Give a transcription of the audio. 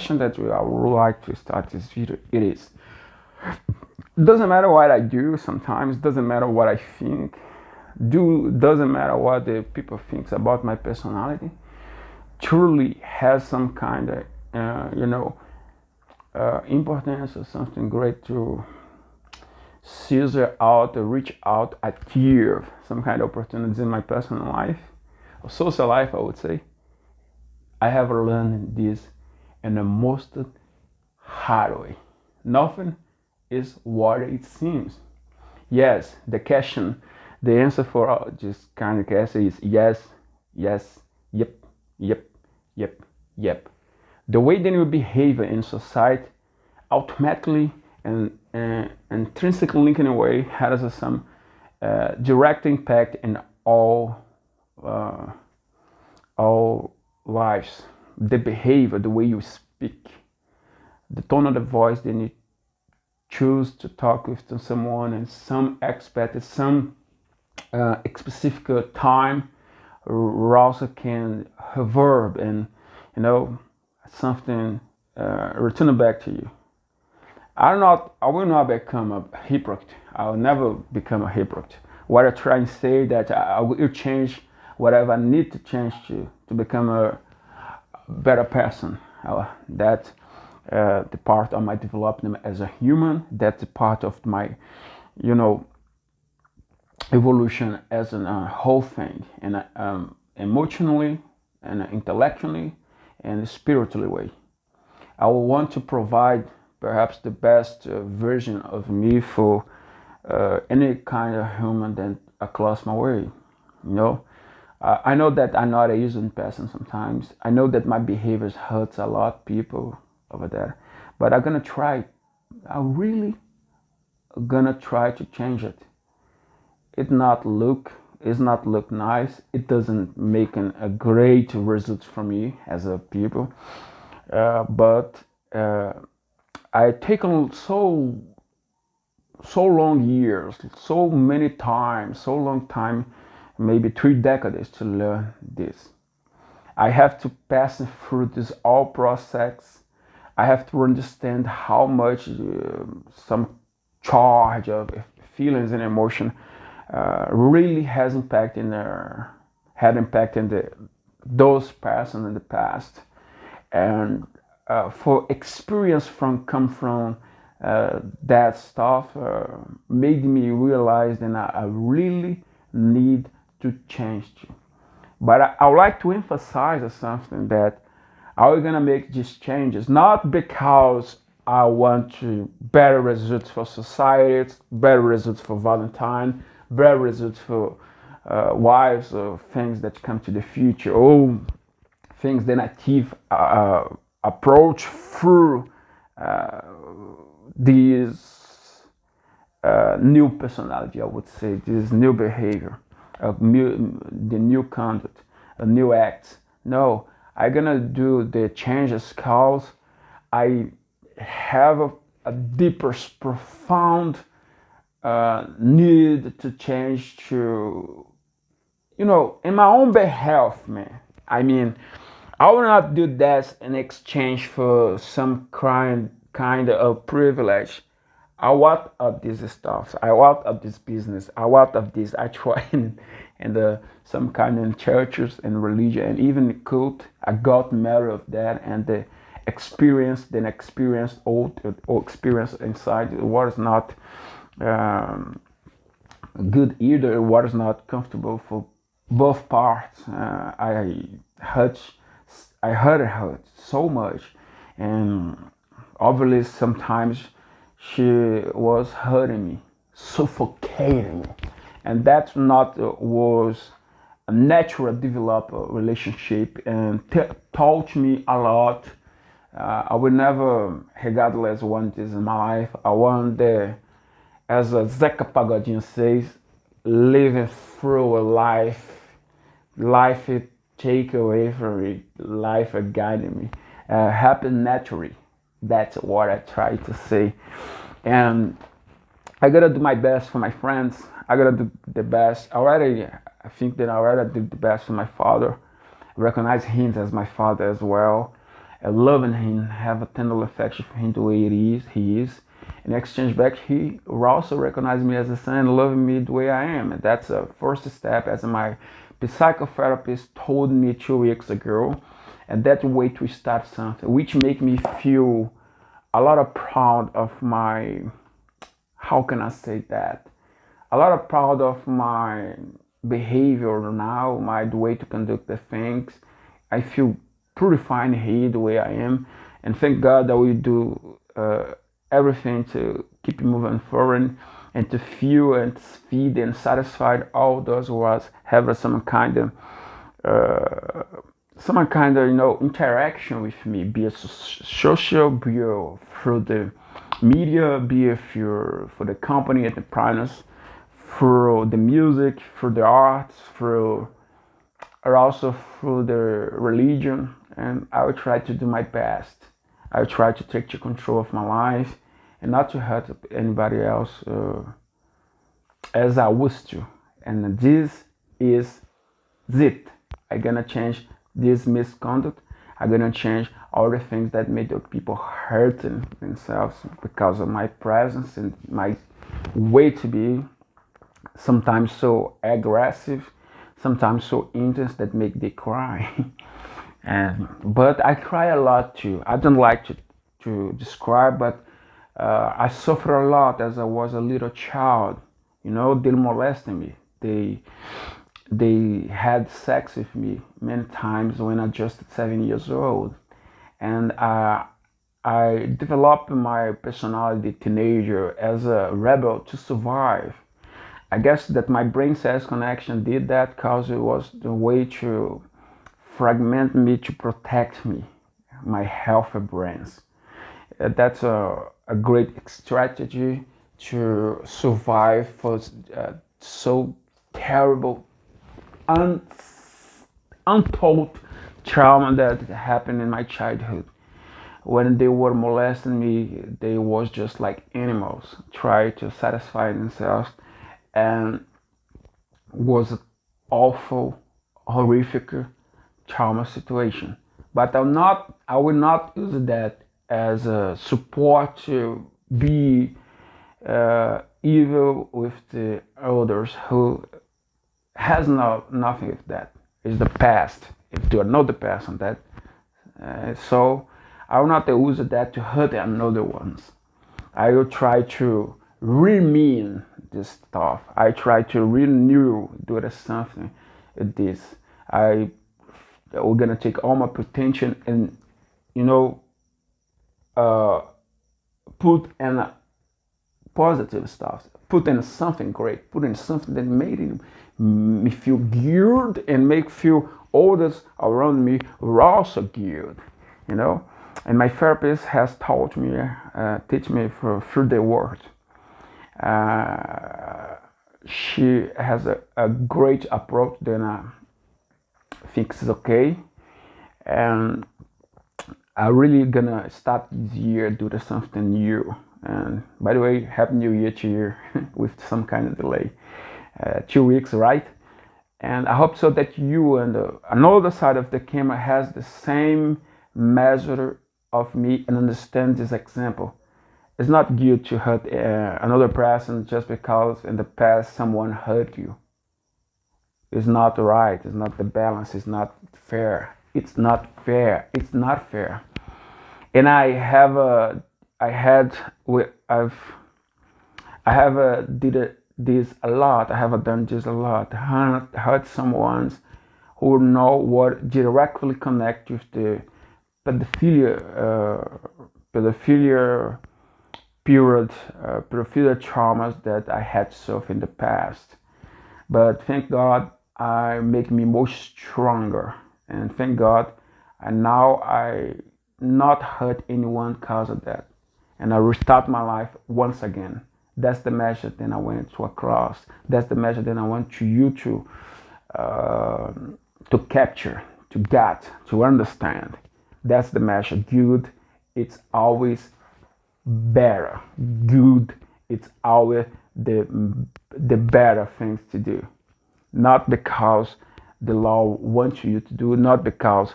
question that I would like to start this video, it is, doesn't matter what I do sometimes, doesn't matter what I think, doesn't matter what the people thinks about my personality, truly has some kind of, importance or something great to scissor out or reach out, achieve some kind of opportunities in my personal life, or social life, I would say. I have learned this in the most hard way. Nothing is what it seems. Yes, the answer for this kind of question is yes, yes, yep, yep, yep, yep. The way that you behave in society automatically and intrinsically linked in a way has some direct impact in uh, all lives. The behavior, the way you speak, the tone of the voice that you choose to talk with someone, and some expect some specific time also can reverb and something return back to you. I will not become a hypocrite. I will never become a hypocrite. What I try and say that I will change whatever I need to change to become a better person. That's the part of my development as a human. That's the part of my, you know, evolution as a whole thing, and emotionally, and intellectually, and spiritually way. I will want to provide perhaps the best version of me for any kind of human that across my way. You know, I know that I'm not a easy person sometimes. I know that my behaviors hurts a lot people over there, but I'm gonna try. I really gonna try to change it. It's not look nice. It doesn't make a great result for me as a people, but I taken so long years, so many times, so long time, maybe 3 decades to learn this. I have to pass through this all process. I have to understand how much some charge of feelings and emotion really has impact in their had impact in those person in the past, and for experience from come from that stuff made me realize that I really need to change too. But I would like to emphasize something that I'm gonna make these changes not because I want to better results for society, better results for Valentine, better results for wives or things that come to the future, or things that achieve approach through uh, this new personality, I would say, this new behavior, the new conduct, a new act. No, I'm gonna do the changes cause I have a deeper, profound need to change to, in my own behalf, man. I mean, I will not do that in exchange for some kind of privilege. I want of this stuff. I want of this business. I want of this. I try and some kind of churches and religion and even cult. I got married of that, and the experience or experience inside was not good either. It was not comfortable for both parts. Hurt, I hurt so much, and obviously sometimes she was hurting me, suffocating me, and that not was a natural develop relationship, and taught me a lot. I will never, regardless, want this in my life. I want the, as Zeca Pagodinho says, living through a life it take away from me, life it guided me, happen naturally. That's what I try to say, and I gotta do my best for my friends. I gotta do the best. I think that I already did the best for my father. Recognize him as my father as well, loving him, have a tender affection for him the way he is. In exchange back, he also recognized me as a son and loving me the way I am. And that's a first step, as my psychotherapist told me 2 weeks ago. And that way to start something, which make me feel a lot of proud of my, how can I say that? A lot of proud of my behavior now, my way to conduct the things. I feel pretty fine here the way I am, and thank God that we do everything to keep moving forward and to feel and feed and satisfy all those who was have uh, some kind of interaction with me, be it social, be it through the media, be it for the company and the partners, through the music, through the arts, through or also through the religion. And I will try to do my best. I will try to take control of my life and not to hurt anybody else as I used to. And this is it. I'm gonna change this misconduct. I'm gonna change all the things that made the people hurting themselves because of my presence and my way to be, sometimes so aggressive, sometimes so intense that make they cry. And but I cry a lot too. I don't like to describe, but I suffer a lot as I was a little child. They molested me. They had sex with me many times when I just 7 years old, and I developed my personality teenager as a rebel to survive. I guess that my brain cells connection did that because it was the way to fragment me to protect me, my healthy brains. That's a great strategy to survive for so terrible, un, untold trauma that happened in my childhood. When they were molesting me, they was just like animals, try to satisfy themselves, and was an awful, horrific trauma situation. But I will not use that as a support to be evil with the others who has nothing with that. It's the past. If you are not the past on that, so I will not use that to hurt another ones. I will try to remean this stuff. I try to renew, do something with this. I We're gonna take all my potential and you know uh, put in positive stuff, put in something great, put in something that me feel good and make feel others around me were also good, you know. And my therapist has taught me, teach me through the word. Uh, she has a great approach. Then I think it's okay, and I really gonna start this year do something new. And by the way, happy New Year to you with some kind of delay. 2 weeks, right? And I hope so that you and another side of the camera has the same measure of me and understand this example. It's not good to hurt another person just because in the past someone hurt you. It's not right. It's not the balance. It's not fair. It's not fair. It's not fair. And I had, I have this a lot. I have done this a lot. Hurt someone who know what directly connect with the pedophilia, pedophilia period, pedophilia traumas that I had suffered in the past. But thank God, I make me more stronger, and thank God, and now I not hurt anyone because of that, and I restart my life once again. That's the measure that I went to across. That's the measure that I want to you uh, to capture, to get, to understand. That's the measure. Good, it's always better. Good, it's always the better things to do. Not because the law wants you to do, not because